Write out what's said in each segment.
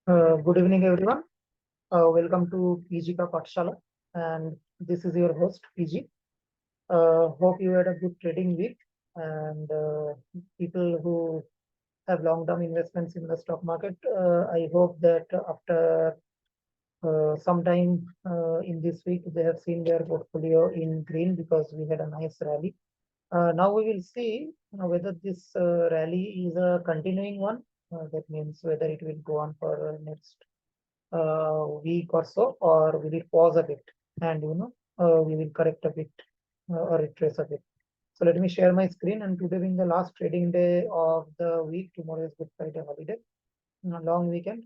Good evening, everyone. Welcome to PG Ka Pathshala, and this is your host PG. Hope you had a good trading week, and people who have long-term investments in the stock market. I hope that after some time in this week, they have seen their portfolio in green because we had a nice rally. Now we will see whether this rally is a continuing one. That means whether it will go on for next week or so, or will it pause a bit and we will correct a bit or retrace a bit. So let me share my screen. And today being the last trading day of the week, tomorrow is Good Friday holiday, long weekend.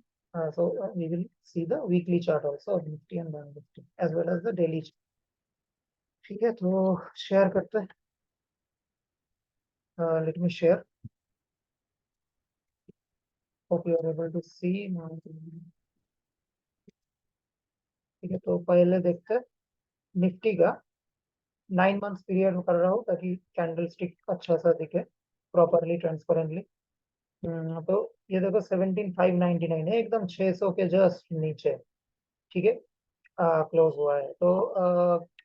So we will see the weekly chart also of Nifty and Bank Nifty as well as the daily chart. ठीक है, तो share करते हैं. Let me share. Hope you are able to see. ठीक है, तो पहले देखते हैं निफ्टी का 9 months पीरियड में कर रहा हूँ ताकि कैंडल स्टिक अच्छा सा दिखे प्रॉपरली ट्रांसपेरेंटली. तो ये देखो 17,599 है, एकदम 600 के जस्ट नीचे. ठीक है, क्लोज हुआ है. तो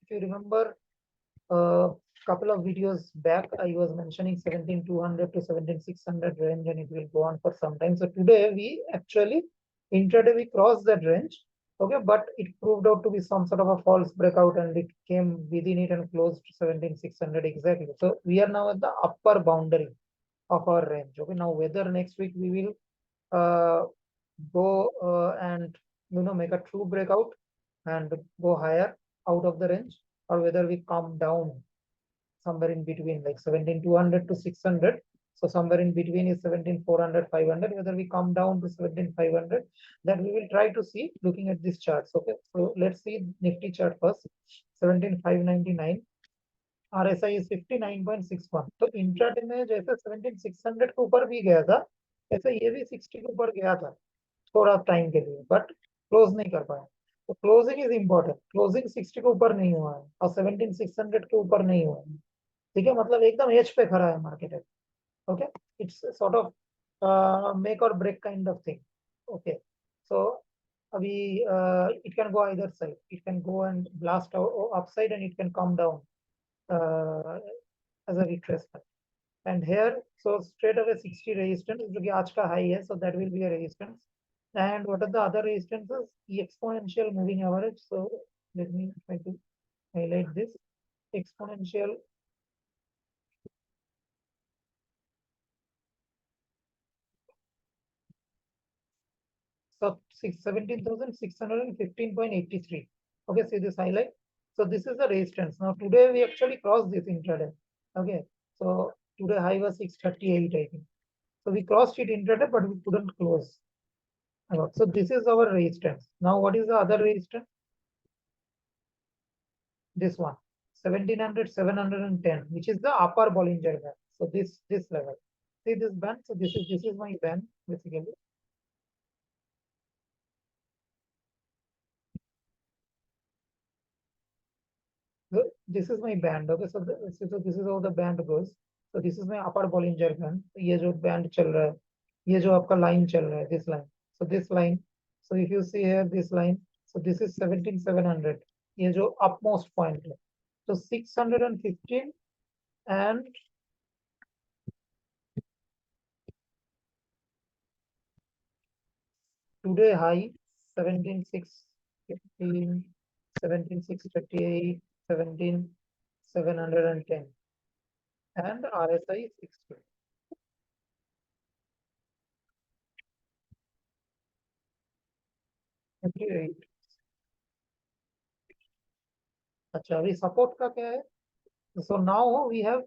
if you remember couple of videos back, I was mentioning 17,200 to 17,600 range, and it will go on for some time. So today we actually intraday we crossed that range. Okay, but it proved out to be some sort of a false breakout, and it came within it and closed to 17,600 exactly. So we are now at the upper boundary of our range. Okay, now whether next week we will go and make a true breakout and go higher out of the range, or whether we come down somewhere in between, like 17,200 to 600. So somewhere in between is 17,400, 500. Whether we come down to 17,500, that we will try to see looking at these charts. Okay, so let's see Nifty chart first. 17,599. RSI is 59.61. तो intraday में जैसे 17,600 के ऊपर भी गया था, ऐसे ये भी 60 के ऊपर गया था थोड़ा टाइम के लिए, बट क्लोज नहीं कर पाया. तो क्लोजिंग इज इम्पोर्टेंट. क्लोजिंग 60 के ऊपर नहीं हुआ है और 17,600 के ऊपर नहीं हुआ है. ठीक है, मतलब एकदम एज पे खड़ा है market. Okay, it's sort of make or break kind of thing. Okay, so अभी it can go either side. It can go and blast upside and it can come down as a retracement. And here, so straight away 60 resistance, जो कि आज का high है, so that will be a resistance. And what are the other resistances? The exponential moving average. So let me try to highlight this exponential. So 17,615.83. Okay, see this highlight. So this is the resistance. Now today we actually crossed this intraday. Okay, so today high was 638, I think. So we crossed it intraday, but we couldn't close. So this is our resistance. Now what is the other resistance? This one, 1700, 710, which is the upper Bollinger Band. So this level. See this band? So this is my band basically. So this is my band. Okay, so this is how the band goes. So this is my upper Bollinger Band. ये जो band चल रहा है, ये जो आपका line चल रहा है, this line. So this line. So if you see here this line, so this is 17,700. ये जो upmost point है. So 615 and today high 17,615, 17,638, 17,710, and RSI 60. अच्छा, अभी सपोर्ट का क्या है? So now we have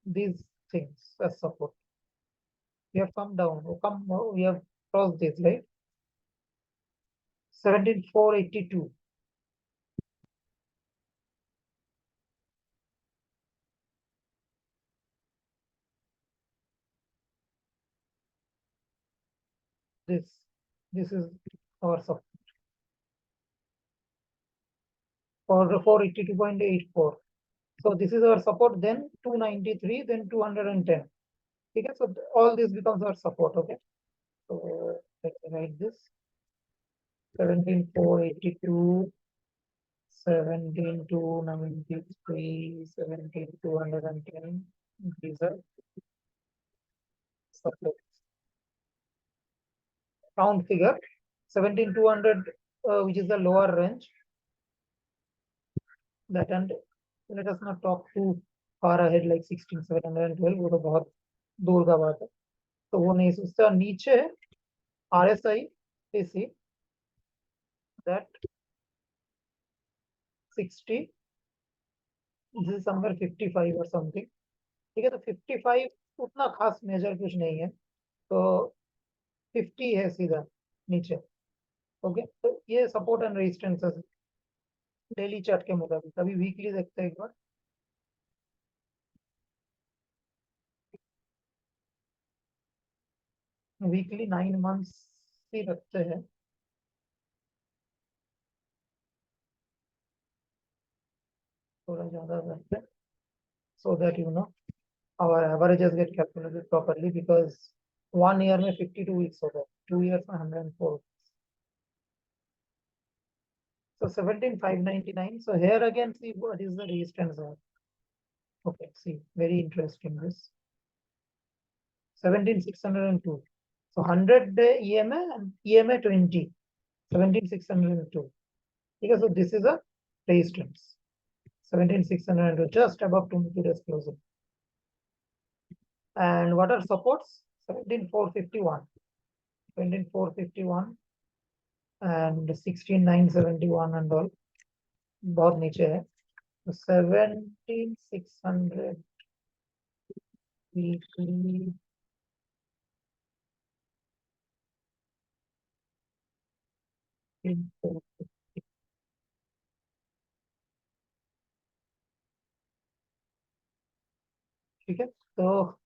these things as support. We have come down. We have crossed this, right? 17,482. This is our support for 482.84. So this is our support. Then 293, then 210. Okay, so all this becomes our support. Okay, so let's write this 17,482, 17,293, 17,210. These are supports. Round figure 17,200, which is the lower range. That, and let us not talk too far ahead like 16,712, वो तो बहुत दूर का बात है, तो वो नहीं, उसका नीचे RSI we see that 60, this is somewhere 55 or something, ठीक है, तो 55 उतना खास मेजर कुछ नहीं है, तो 50 है सीधा नीचे। ओके, तो ये support and resistance daily chart के मुताबिक। अभी वीकली देखते हैं एक बार। वीकली 9 मंथ्स ही रखते हैं, थोड़ा ज्यादा रखते हैं, so that you know our averages get calculated properly, because 1 year में 52 weeks होता है, 2 years में 104। So 17,599, so here again see what is the resistance there. Okay, see, very interesting this 17,602, so 100-day EMA and EMA 20, 17,602, because so this is a resistance 17,602, just above 2 days closing. And what are supports? 17,451, 17,451 and 16,971 and all, बहुत नीचे है, तो 17,600 weekly, ठीक है, तो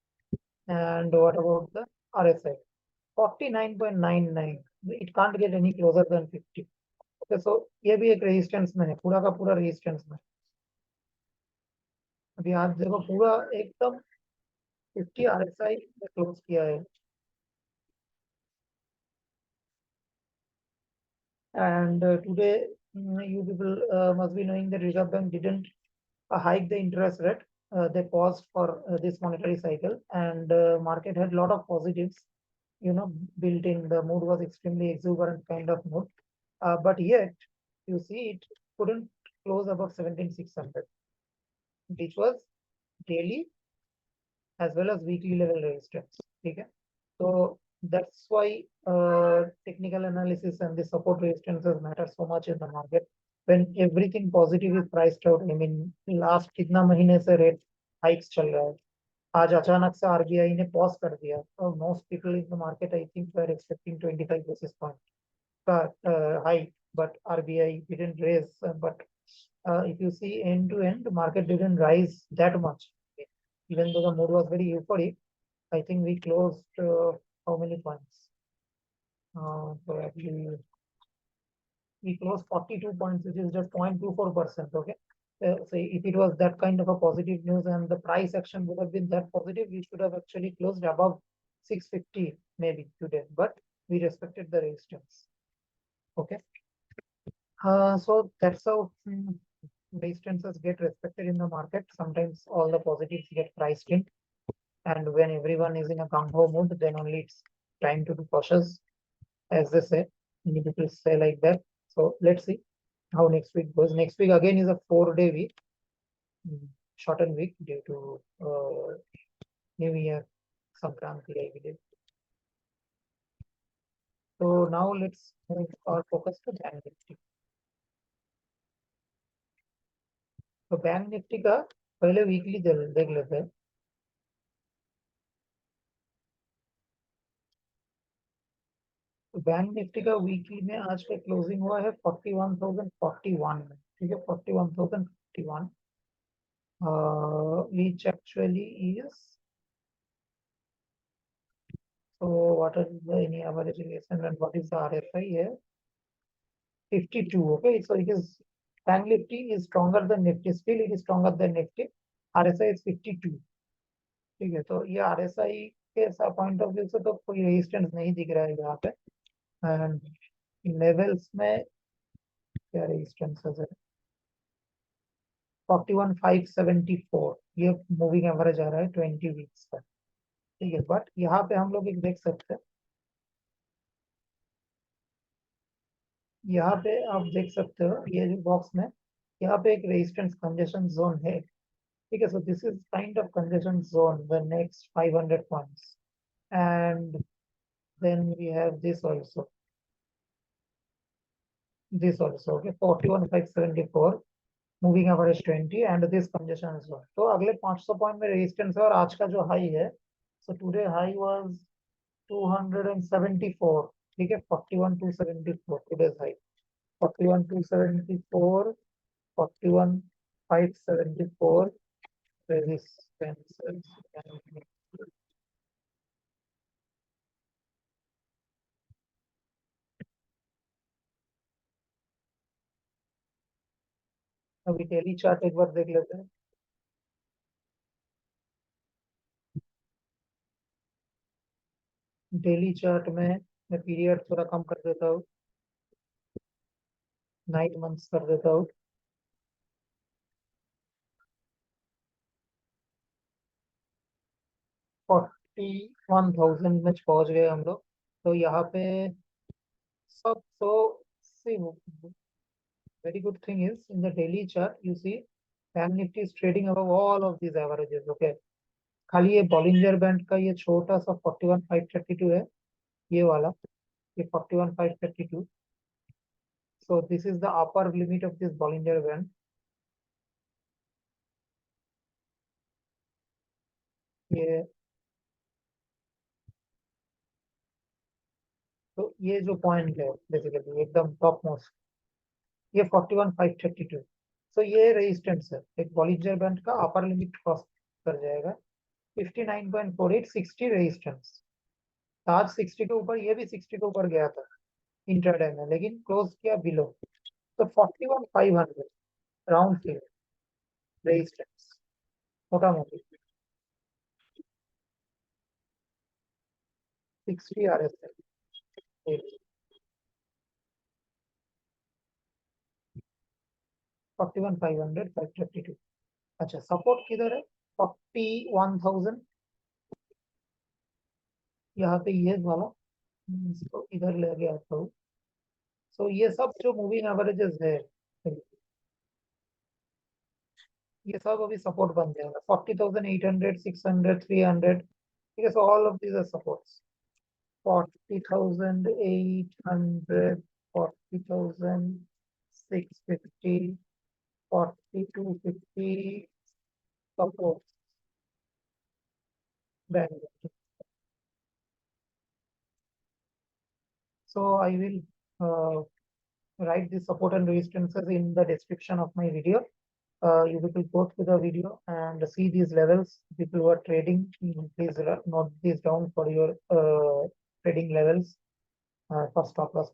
and what about the RSI? 49.99, it can't get any closer than 50. Okay, so ये भी एक रेजिस्टेंस में है, पूरा का पूरा रेजिस्टेंस में। अभी आज देखो पूरा एकदम 50 RSI में क्लोज किया है। And today you people must be knowing that Reserve Bank didn't hike the interest rate. They paused for this monetary cycle, and market had a lot of positives, built in. The mood was extremely exuberant kind of mood, but yet you see it couldn't close above 17,600, which was daily as well as weekly level resistance. Okay, so that's why technical analysis and the support resistances matter so much in the market. When everything positive is priced out, I mean, last कितना महीने से rate hikes चल रहा है, आज अचानक से RBI ने pause कर दिया, so most people in the market I think were expecting 25 basis point hike, but RBI didn't raise. But if you see end to end, the market didn't rise that much, even though the mood was very euphoric. I think we closed how many points? Probably we closed 42 points, which is just 0.24%. Okay. So if it was that kind of a positive news and the price action would have been that positive, we should have actually closed above 650 maybe today, but we respected the resistance. Okay. So that's how resistances get respected in the market. Sometimes all the positives get priced in, and when everyone is in a gung-ho mood, then only it's time to be cautious, as they say. Many people say like that. So let's see how next week goes. Next week again is a 4-day week, shortened week due to New Year, Sankranti, I believe. So now let's move our focus to Bank Nifty. तो bank Nifty का पहले weekly देख लेते हैं। तो bank Nifty का weekly में आज का क्लोजिंग हुआ है 41,041 में, ठीक है, 41,051, which actually is, so what is the any average relation and what is the RSI here? 52. Okay, so it is Bank Nifty is stronger than Nifty, still it is stronger than Nifty. RSI is 52, ठीक है, तो ये RSI के point of view से तो कोई resistance नहीं दिख रहा है यहाँ पे, एंड लेवल्स में क्या रेजिस्टेंसेस है? 41,574 ये मूविंग एवरेज आ रहा है 20 वीक्स का। ठीक है, बट यहाँ पे हम लोग एक देख सकते हैं, यहाँ पे आप देख सकते हो ये जो बॉक्स में यहाँ पे एक रेजिस्टेंस कंजेशन जोन है। ठीक है, so this is kind of congestion zone the next 500 points and then we have this also okay 41,574 moving average 20 and this congestion zone. तो अगले 500 पॉइंट में रेजिस्टेंस है और आज का जो हाई है, सो टुडे हाई वाज 274। ठीक है, 41,274 टुडेज हाई, 41,274, 41,574 रेजिस्टेंस। अभी डेली चार्ट एक बार देख लेते हैं। डेली चार्ट में मैं पीरियड थोड़ा कम कर देता हूँ, 9 मंथ्स कर देता हूँ। 41,000 में पहुंच गए हम लोग। तो यहाँ पे सब so see very good thing is in the daily chart you see Bank Nifty is trading above all of these averages. Okay, खाली ये बॉलिंजर बैंड का ये छोटा सा 41,532 है, ये वाला, ये 41,532। so this is the upper limit of this Bollinger Band। ये तो ये जो पॉइंट है बेसिकली एकदम टॉप मोस्ट, ये 41,532। सो ये रेजिस्टेंस है, एक बॉलिंजर बैंड का अपर लिमिट क्रॉस कर जाएगा। 59.48 60 रेजिस्टेंस। आज 60 के ऊपर, ये भी 60 के ऊपर गया था इंटरडे में, लेकिन क्लोज किया बिलो। तो 41,500 राउंड फिगर रेजिस्टेंस, मोटा मोटी 60 आर एस है। 41,500 532। अच्छा, सपोर्ट किधर है? 41,000, यहाँ पे ये वाला, इसको इधर ले गया तो। सो ये सब जो मूविंग एवरेजेस है, ये सब अभी सपोर्ट बन जाएगा। 40,800 600 300। ठीक है, so all of these are supports. 40,800, 40,650, 4250 support bank. So I will write the support and resistances in the description of my video. You people go through the video and see these levels. People who are trading, please note these down for your trading levels for stop loss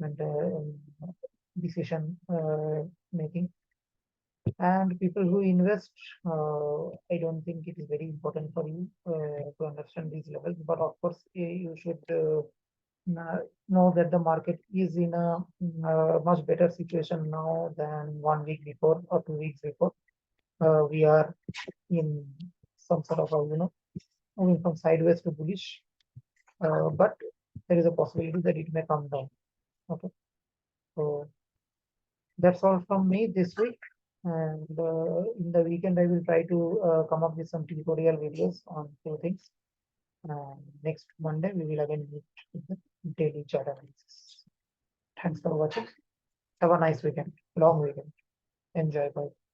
decision making. And people who invest, I don't think it is very important for you to understand these levels. But of course, you should know that the market is in a much better situation now than 1 week before or 2 weeks before. We are in some sort of moving from sideways to bullish, but there is a possibility that it may come down. Okay, so that's all from me this week. And in the weekend, I will try to come up with some tutorial videos on few things. Next Monday, we will again meet with the daily chart analysis. Thanks for watching. Have a nice weekend, long weekend. Enjoy. Bye.